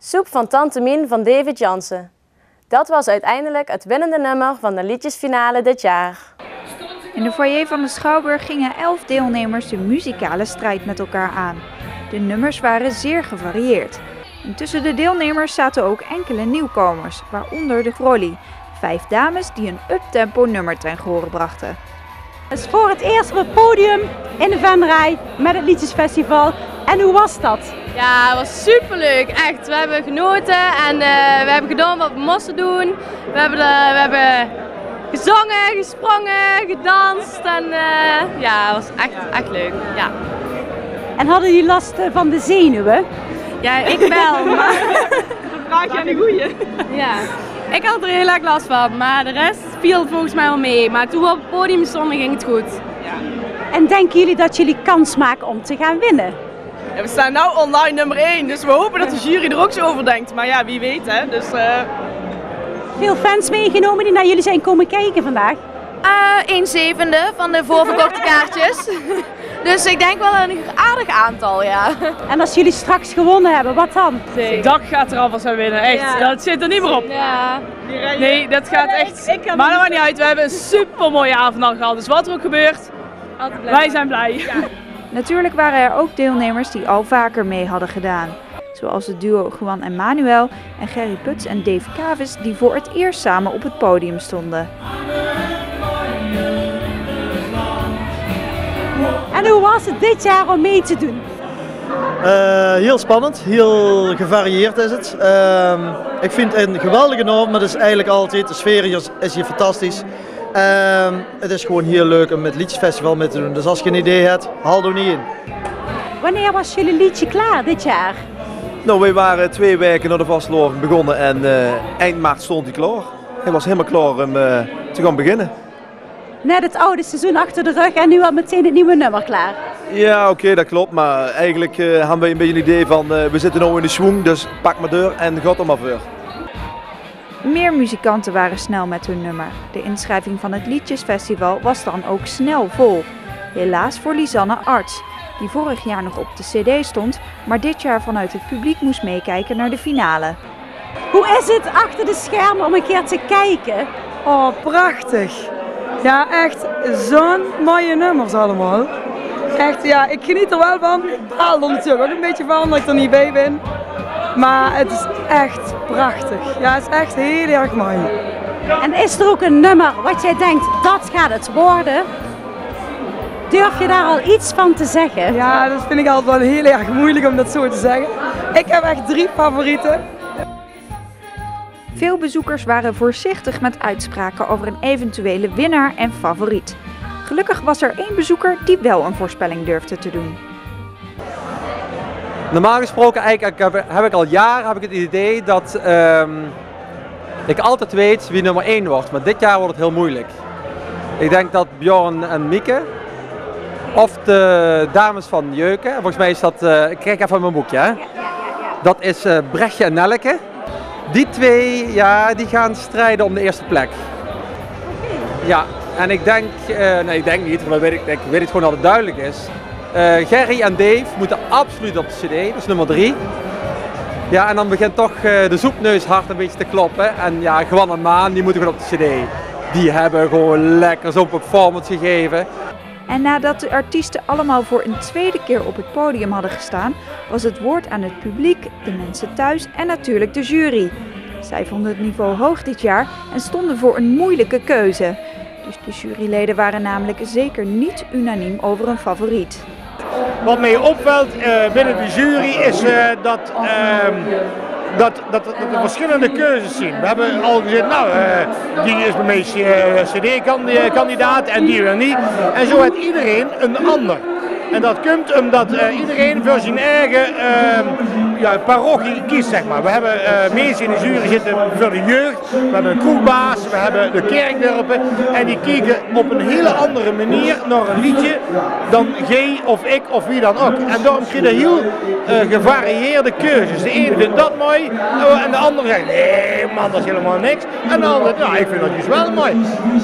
Soep van Tante Mien van David Jansen. Dat was uiteindelijk het winnende nummer van de liedjesfinale dit jaar. In de foyer van de Schouwburg gingen 11 deelnemers de muzikale strijd met elkaar aan. De nummers waren zeer gevarieerd. En tussen de deelnemers zaten ook enkele nieuwkomers, waaronder de Grolly. 5 dames die een uptempo nummer ten gehore brachten. Het is voor het eerst op het podium in de Venray met het Liedjesfestival. En hoe was dat? Ja, het was superleuk, echt. We hebben genoten en we hebben gedaan wat we moesten doen. We hebben gezongen, gesprongen, gedanst en ja, het was echt leuk. Ja. En hadden jullie last van de zenuwen? Ja, ik wel, maar dan vraag je aan de goeie. Ja. Ik had er heel erg last van, maar de rest viel volgens mij wel mee. Maar toen we op het podium stonden ging het goed. Ja. En denken jullie dat jullie kans maken om te gaan winnen? Ja, we staan nu online nummer 1, dus we hopen dat de jury er ook zo over denkt. Maar ja, wie weet hè. Dus, Veel fans meegenomen die naar jullie zijn komen kijken vandaag? 1/7 van de voorverkochte kaartjes. Dus ik denk wel een aardig aantal, ja. En als jullie straks gewonnen hebben, wat dan? het dak gaat er alvast aan winnen, echt. Ja. Dat zit er niet meer op. Ja. Nee, dat gaat echt. Maar dat maakt niet uit, we hebben een super mooie avond al gehad. Dus wat er ook gebeurt, wij zijn blij. Ja. Natuurlijk waren er ook deelnemers die al vaker mee hadden gedaan. Zoals het duo Juan en Manuel en Gerry Puts en Dave Kavis die voor het eerst samen op het podium stonden. En hoe was het dit jaar om mee te doen? Heel spannend, heel gevarieerd is het. Ik vind het een geweldige norm, maar dat is eigenlijk altijd, de sfeer hier is hier fantastisch. Het is gewoon heel leuk om met het Liedjesfestival mee te doen, dus als je een idee hebt, haal er niet in. Wanneer was jullie liedje klaar dit jaar? Nou, wij waren 2 weken naar de vasteloving begonnen en eind maart stond hij klaar. Hij was helemaal klaar om te gaan beginnen. Net het oude seizoen achter de rug en nu al meteen het nieuwe nummer klaar. Ja, oké, dat klopt, maar eigenlijk hebben wij een beetje een idee van we zitten nu in de schwung, dus pak maar deur en gaat er maar voor. Meer muzikanten waren snel met hun nummer. De inschrijving van het Liedjesfestival was dan ook snel vol. Helaas voor Lisanne Arts, die vorig jaar nog op de cd stond, maar dit jaar vanuit het publiek moest meekijken naar de finale. Hoe is het achter de schermen om een keer te kijken? Oh, prachtig. Ja, echt zo'n mooie nummers allemaal. Echt, ja, ik geniet er wel van. Ik baal er natuurlijk ook een beetje van dat ik er niet bij ben. Maar het is echt prachtig. Ja, het is echt heel erg mooi. En is er ook een nummer wat jij denkt, dat gaat het worden? Durf je daar al iets van te zeggen? Ja, dat vind ik altijd wel heel erg moeilijk om dat zo te zeggen. Ik heb echt 3 favorieten. Veel bezoekers waren voorzichtig met uitspraken over een eventuele winnaar en favoriet. Gelukkig was er 1 bezoeker die wel een voorspelling durfde te doen. Normaal gesproken heb ik al jaren het idee dat ik altijd weet wie nummer 1 wordt, maar dit jaar wordt het heel moeilijk. Ik denk dat Bjorn en Mieke of de dames van Jeuken, volgens mij is dat, ik kijk even mijn boekje, hè? Dat is Brechtje en Nelleke. Die 2, ja, die gaan strijden om de eerste plek. Ja, en ik denk, nee ik denk niet, maar ik weet het gewoon dat het duidelijk is. Gerry en Dave moeten absoluut op de cd, dat is nummer 3. Ja, en dan begint toch de zoepneus hard een beetje te kloppen. En ja, Juan en Maan, die moeten gewoon op de cd. Die hebben gewoon lekker zo'n performance gegeven. En nadat de artiesten allemaal voor een tweede keer op het podium hadden gestaan, was het woord aan het publiek, de mensen thuis en natuurlijk de jury. Zij vonden het niveau hoog dit jaar en stonden voor een moeilijke keuze. Dus de juryleden waren namelijk zeker niet unaniem over een favoriet. Wat mij opvalt binnen de jury is dat we verschillende keuzes zien. We hebben al gezegd, nou, die is bij mij CD-kandidaat en die weer niet. En zo heeft iedereen een ander. En dat komt omdat iedereen voor zijn eigen parochie kiest, zeg maar. We hebben mensen in de jury zitten voor de jeugd, we hebben een kroegbaas, we hebben de kerkdorpen. En die kijken op een hele andere manier naar een liedje dan jij of ik of wie dan ook. En daarom krijg je heel gevarieerde keuzes. De ene vindt dat mooi en de andere zegt, nee man, dat is helemaal niks. En de andere, nou, ik vind dat dus wel mooi.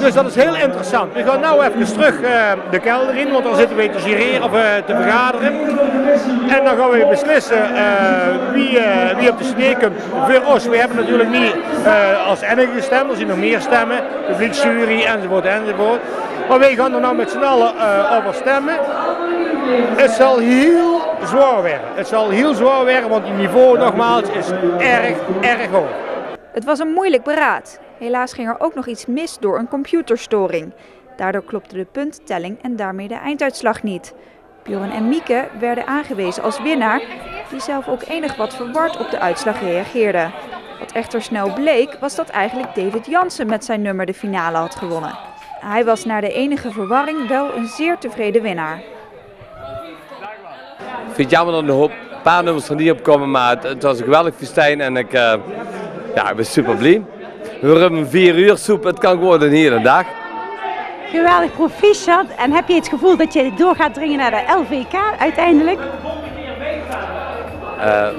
Dus dat is heel interessant. We gaan nou even terug de kelder in, want dan zitten we te gireren of te vergaderen. En dan gaan we beslissen wie op de CD komt. Voor ons, we hebben natuurlijk niet als enige gestemd, er zijn nog meer stemmen, publieksjury enzovoort enzovoort. Maar wij gaan er nou met z'n allen over stemmen. Het zal heel zwaar werden. Het zal heel zwaar werden, want het niveau nogmaals is erg hoog. Het was een moeilijk beraad. Helaas ging er ook nog iets mis door een computerstoring. Daardoor klopte de puntentelling en daarmee de einduitslag niet. Bjorn en Mieke werden aangewezen als winnaar, die zelf ook enig wat verward op de uitslag reageerde. Wat echter snel bleek, was dat eigenlijk David Jansen met zijn nummer de finale had gewonnen. Hij was na de enige verwarring wel een zeer tevreden winnaar. Ik vind het jammer dat er een paar nummers er niet op komen, maar het was een geweldig festijn en ik ben super blij. We hebben 4 uur soep, het kan gewoon een hele dag. Geweldig proficiat. En heb je het gevoel dat je door gaat dringen naar de LVK uiteindelijk?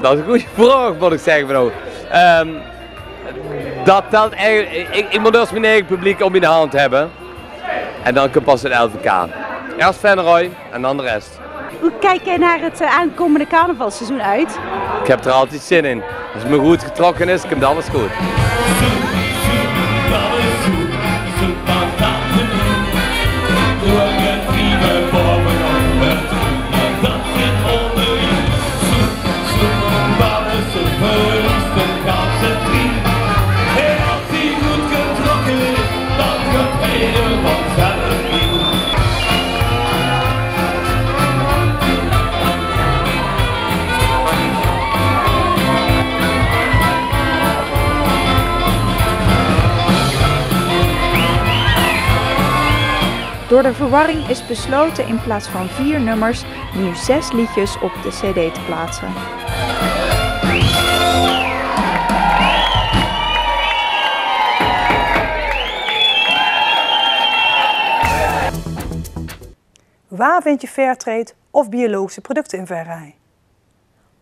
Dat is een goede vraag, moet ik zeggen. Bro. Dat telt eigenlijk. Ik moet dus mijn eigen publiek om in de hand hebben. En dan kan pas het LVK. Eerst Venray en dan de rest. Hoe kijk jij naar het aankomende carnavalseizoen uit? Ik heb er altijd zin in. Als het me goed getrokken is, komt alles goed. Door de verwarring is besloten in plaats van 4 nummers nu 6 liedjes op de CD te plaatsen. Waar vind je Fairtrade of biologische producten in Venray?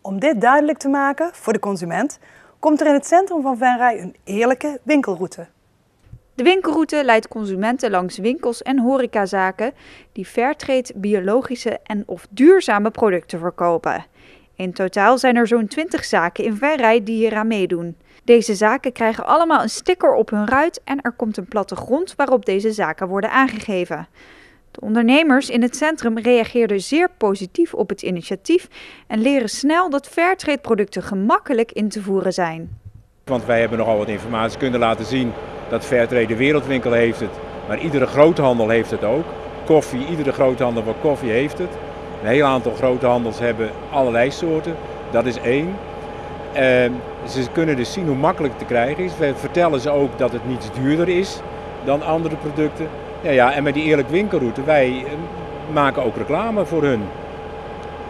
Om dit duidelijk te maken voor de consument, komt er in het centrum van Venray een eerlijke winkelroute. De winkelroute leidt consumenten langs winkels en horecazaken die Fairtrade, biologische en of duurzame producten verkopen. In totaal zijn er zo'n 20 zaken in Venray die hieraan meedoen. Deze zaken krijgen allemaal een sticker op hun ruit en er komt een plattegrond waarop deze zaken worden aangegeven. De ondernemers in het centrum reageerden zeer positief op het initiatief en leren snel dat Fairtrade producten gemakkelijk in te voeren zijn. Want wij hebben nogal wat informatie kunnen laten zien dat Fairtrade de wereldwinkel heeft het, maar iedere groothandel heeft het ook. Koffie, iedere groothandel voor koffie heeft het. Een heel aantal groothandels hebben allerlei soorten, dat is 1. Ze kunnen dus zien hoe makkelijk het te krijgen is. We vertellen ze ook dat het niets duurder is dan andere producten. Ja, en met die eerlijk winkelroute, wij maken ook reclame voor hun.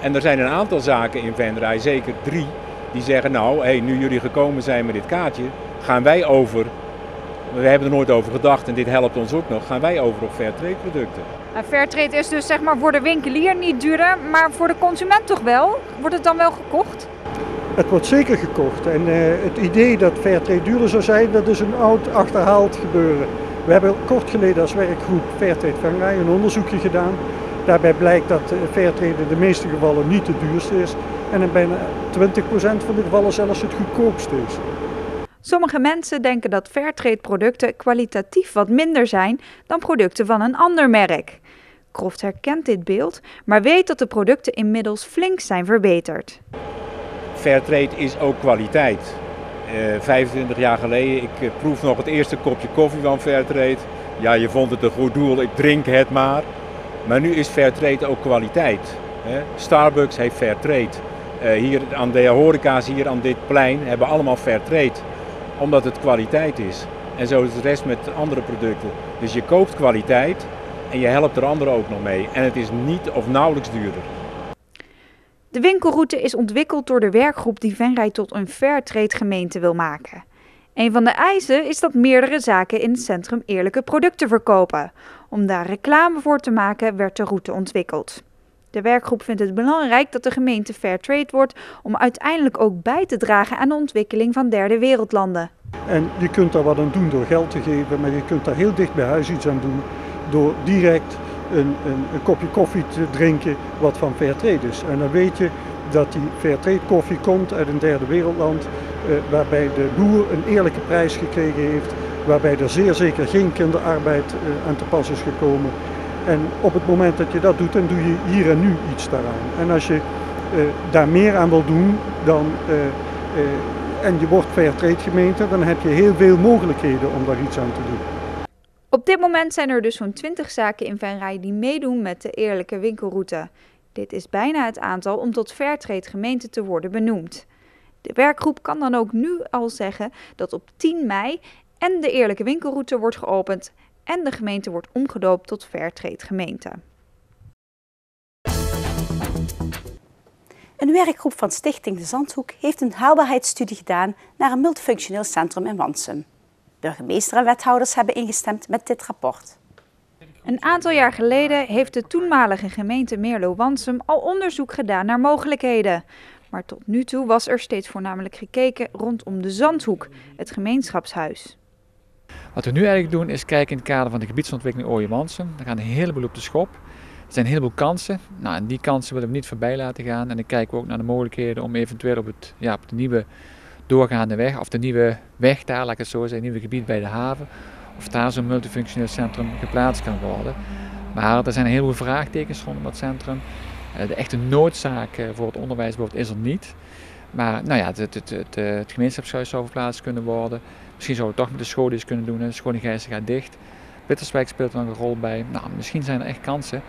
En er zijn een aantal zaken in Venray, zeker 3, die zeggen nou, nu jullie gekomen zijn met dit kaartje, gaan wij over. We hebben er nooit over gedacht en dit helpt ons ook nog. Gaan wij over op Fairtrade producten. Fairtrade is dus zeg maar voor de winkelier niet duurder, maar voor de consument toch wel? Wordt het dan wel gekocht? Het wordt zeker gekocht. En het idee dat Fairtrade duurder zou zijn, dat is een oud achterhaald gebeuren. We hebben kort geleden als werkgroep Fairtrade Venray een onderzoekje gedaan. Daarbij blijkt dat Fairtrade in de meeste gevallen niet de duurste is. En in bijna 20% van de gevallen zelfs het goedkoopste is. Sommige mensen denken dat Fairtrade producten kwalitatief wat minder zijn dan producten van een ander merk. Croft herkent dit beeld, maar weet dat de producten inmiddels flink zijn verbeterd. Fairtrade is ook kwaliteit. 25 jaar geleden, ik proef nog het eerste kopje koffie van Fairtrade. Ja, je vond het een goed doel, ik drink het maar. Maar nu is Fairtrade ook kwaliteit. Starbucks heeft Fairtrade. Hier aan de horeca's hier aan dit plein hebben allemaal Fairtrade. Omdat het kwaliteit is. En zo is de rest met andere producten. Dus je koopt kwaliteit en je helpt er anderen ook nog mee. En het is niet of nauwelijks duurder. De winkelroute is ontwikkeld door de werkgroep die Venray tot een Fairtrade gemeente wil maken. Een van de eisen is dat meerdere zaken in het centrum eerlijke producten verkopen. Om daar reclame voor te maken werd de route ontwikkeld. De werkgroep vindt het belangrijk dat de gemeente Fairtrade wordt om uiteindelijk ook bij te dragen aan de ontwikkeling van derde wereldlanden. En je kunt daar wat aan doen door geld te geven, maar je kunt daar heel dicht bij huis iets aan doen door direct een kopje koffie te drinken wat van Fairtrade is. En dan weet je dat die Fairtrade koffie komt uit een derde wereldland, waarbij de boer een eerlijke prijs gekregen heeft, waarbij er zeer zeker geen kinderarbeid aan te pas is gekomen. En op het moment dat je dat doet, dan doe je hier en nu iets daaraan. En als je daar meer aan wil doen en je wordt Fairtrade gemeente, dan heb je heel veel mogelijkheden om daar iets aan te doen. Op dit moment zijn er dus zo'n 20 zaken in Venray die meedoen met de eerlijke winkelroute. Dit is bijna het aantal om tot Fairtrade gemeente te worden benoemd. De werkgroep kan dan ook nu al zeggen dat op 10 mei en de eerlijke winkelroute wordt geopend en de gemeente wordt omgedoopt tot Fairtrade gemeente. Een werkgroep van Stichting De Zandhoek heeft een haalbaarheidsstudie gedaan naar een multifunctioneel centrum in Wansum. Burgemeester en wethouders hebben ingestemd met dit rapport. Een aantal jaar geleden heeft de toenmalige gemeente Meerlo-Wansum al onderzoek gedaan naar mogelijkheden. Maar tot nu toe was er steeds voornamelijk gekeken rondom de Zandhoek, het gemeenschapshuis. Wat we nu eigenlijk doen is kijken in het kader van de gebiedsontwikkeling Ooije-Wansum. Daar gaan een heleboel op de schop. Er zijn een heleboel kansen. Nou, en die kansen willen we niet voorbij laten gaan. En dan kijken we ook naar de mogelijkheden om eventueel op de nieuwe doorgaande weg, of de nieuwe weg daar, laat ik het zo zeggen, het nieuwe gebied bij de haven, of daar zo'n multifunctioneel centrum geplaatst kan worden. Maar er zijn een heleboel vraagtekens rondom dat centrum. De echte noodzaak voor het onderwijs bijvoorbeeld is er niet. Maar nou ja, het gemeenschapshuis zou verplaatst kunnen worden. Misschien zouden we het toch met de school iets kunnen doen. De school in Gijssen gaat dicht. Bitterswijk speelt er nog een rol bij. Nou, misschien zijn er echt kansen.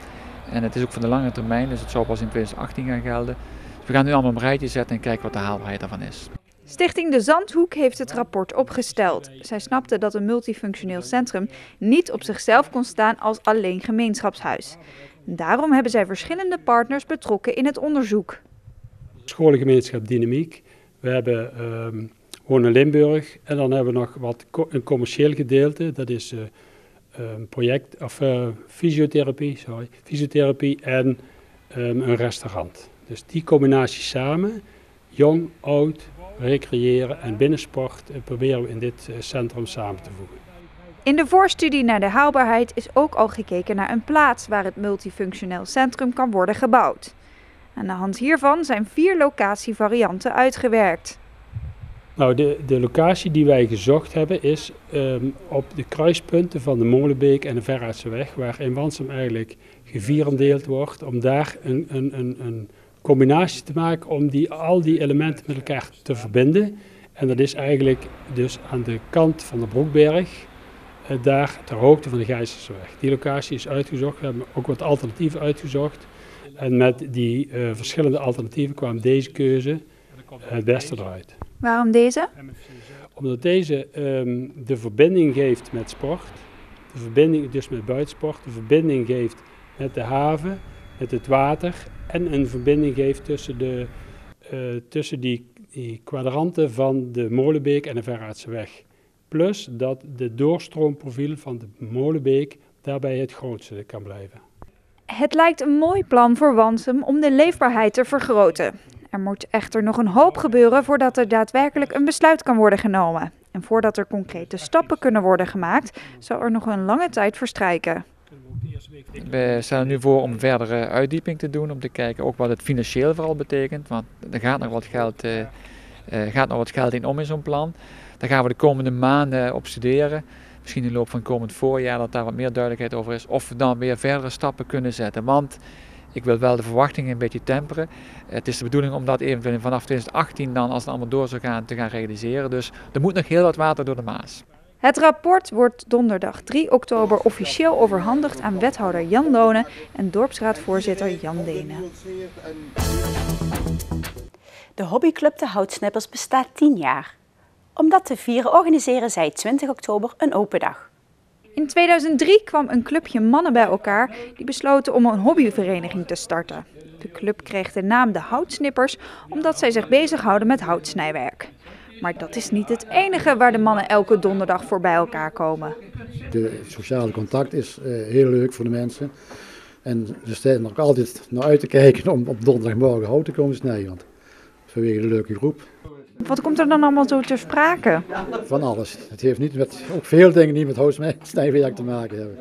En het is ook voor de lange termijn, dus het zou pas in 2018 gaan gelden. Dus we gaan nu allemaal een rijtje zetten en kijken wat de haalbaarheid daarvan is. Stichting De Zandhoek heeft het rapport opgesteld. Zij snapte dat een multifunctioneel centrum niet op zichzelf kon staan als alleen gemeenschapshuis. Daarom hebben zij verschillende partners betrokken in het onderzoek. Scholengemeenschap Dynamiek, we hebben Wonen Limburg en dan hebben we nog een commercieel gedeelte, dat is fysiotherapie en een restaurant. Dus die combinatie samen, jong, oud, recreëren en binnensport proberen we in dit centrum samen te voegen. In de voorstudie naar de haalbaarheid is ook al gekeken naar een plaats waar het multifunctioneel centrum kan worden gebouwd. Aan de hand hiervan zijn 4 locatievarianten uitgewerkt. Nou, de locatie die wij gezocht hebben is op de kruispunten van de Molenbeek en de Verraadseweg, waar in Wansum eigenlijk gevierendeeld wordt, om daar een combinatie te maken om al die elementen met elkaar te verbinden. En dat is eigenlijk dus aan de kant van de Broekberg, daar ter hoogte van de Gijzerseweg. Die locatie is uitgezocht, we hebben ook wat alternatieven uitgezocht. En met die verschillende alternatieven kwam deze keuze het beste eruit. Waarom deze? Omdat deze de verbinding geeft met sport, de verbinding dus met buitensport, de verbinding geeft met de haven, met het water en een verbinding geeft tussen die kwadranten van de Molenbeek en de Verraadseweg. Plus dat de doorstroomprofiel van de Molenbeek daarbij het grootste kan blijven. Het lijkt een mooi plan voor Wansum om de leefbaarheid te vergroten. Er moet echter nog een hoop gebeuren voordat er daadwerkelijk een besluit kan worden genomen. En voordat er concrete stappen kunnen worden gemaakt, zal er nog een lange tijd verstrijken. We stellen nu voor om verdere uitdieping te doen, om te kijken ook wat het financieel vooral betekent. Want er gaat nog wat geld in om in zo'n plan. Daar gaan we de komende maanden op studeren. Misschien in de loop van het komend voorjaar dat daar wat meer duidelijkheid over is. Of we dan weer verdere stappen kunnen zetten. Want ik wil wel de verwachtingen een beetje temperen. Het is de bedoeling om dat eventueel vanaf 2018 dan, als het allemaal door zou gaan, te gaan realiseren. Dus er moet nog heel wat water door de Maas. Het rapport wordt donderdag 3 oktober officieel overhandigd aan wethouder Jan Lonen en dorpsraadvoorzitter Jan Denen. De hobbyclub De Houtsnippers bestaat 10 jaar. Om dat te vieren organiseren zij 20 oktober een open dag. In 2003 kwam een clubje mannen bij elkaar die besloten om een hobbyvereniging te starten. De club kreeg de naam De Houtsnippers omdat zij zich bezighouden met houtsnijwerk. Maar dat is niet het enige waar de mannen elke donderdag voor bij elkaar komen. De sociale contact is heel leuk voor de mensen. En ze staan er ook altijd naar uit te kijken om op donderdagmorgen hout te komen snijden. Want vanwege de leuke groep. Wat komt er dan allemaal zo ter sprake? Van alles. Het heeft ook veel dingen niet met houtsnijwerk te maken hebben.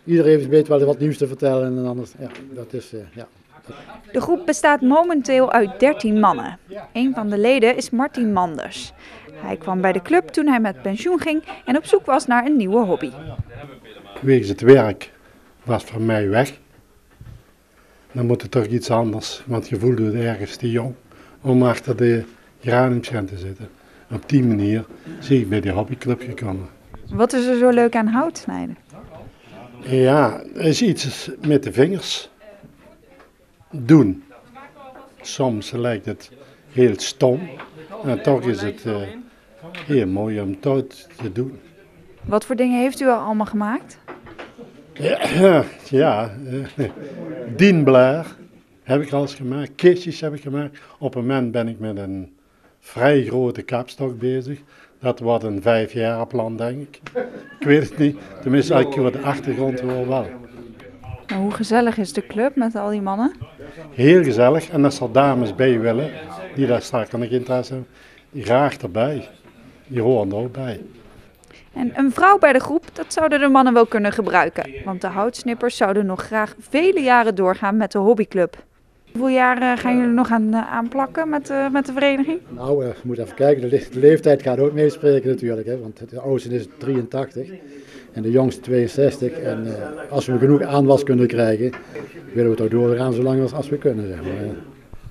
iedereen weet wel wat nieuws te vertellen en anders, ja, dat is, ja. De groep bestaat momenteel uit 13 mannen. Een van de leden is Martin Manders. Hij kwam bij de club toen hij met pensioen ging en op zoek was naar een nieuwe hobby. Wegens het werk was voor mij weg. Dan moet het toch iets anders, want je voelde het ergens te jong om achter de geraniumschijn te zitten. Op die manier zie ik bij de hobbyclub gekomen. Wat is er zo leuk aan hout snijden? Ja, er is iets met de vingers doen. Soms lijkt het heel stom, en toch is het heel mooi om het te doen. Wat voor dingen heeft u al allemaal gemaakt? Ja, dienblaar heb ik al eens gemaakt, kistjes heb ik gemaakt. Op een moment ben ik met een vrij grote kapstok bezig. Dat wordt een 5-jarenplan, denk ik. Ik weet het niet, tenminste als ik voor de achtergrond hoor wel. Nou, hoe gezellig is de club met al die mannen? Heel gezellig, en als er dames bij willen, die daar straks nog interesse hebben, die graag erbij. Die horen er ook bij. En een vrouw bij de groep, dat zouden de mannen wel kunnen gebruiken. Want de houtsnippers zouden nog graag vele jaren doorgaan met de hobbyclub. Hoeveel jaren gaan jullie nog aanplakken met de vereniging? Nou, we moeten even kijken. De leeftijd gaat ook meespreken natuurlijk. Hè, want de oudste is 83 en de jongste 62. En als we genoeg aanwas kunnen krijgen, willen we toch doorgaan zo lang als we kunnen. Zeg maar.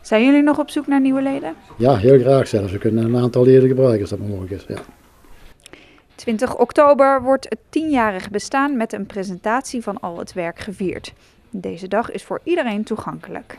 Zijn jullie nog op zoek naar nieuwe leden? Ja, heel graag zelfs. We kunnen een aantal leden gebruiken als dat mogelijk is. Ja. 20 oktober wordt het 10-jarig bestaan met een presentatie van al het werk gevierd. Deze dag is voor iedereen toegankelijk.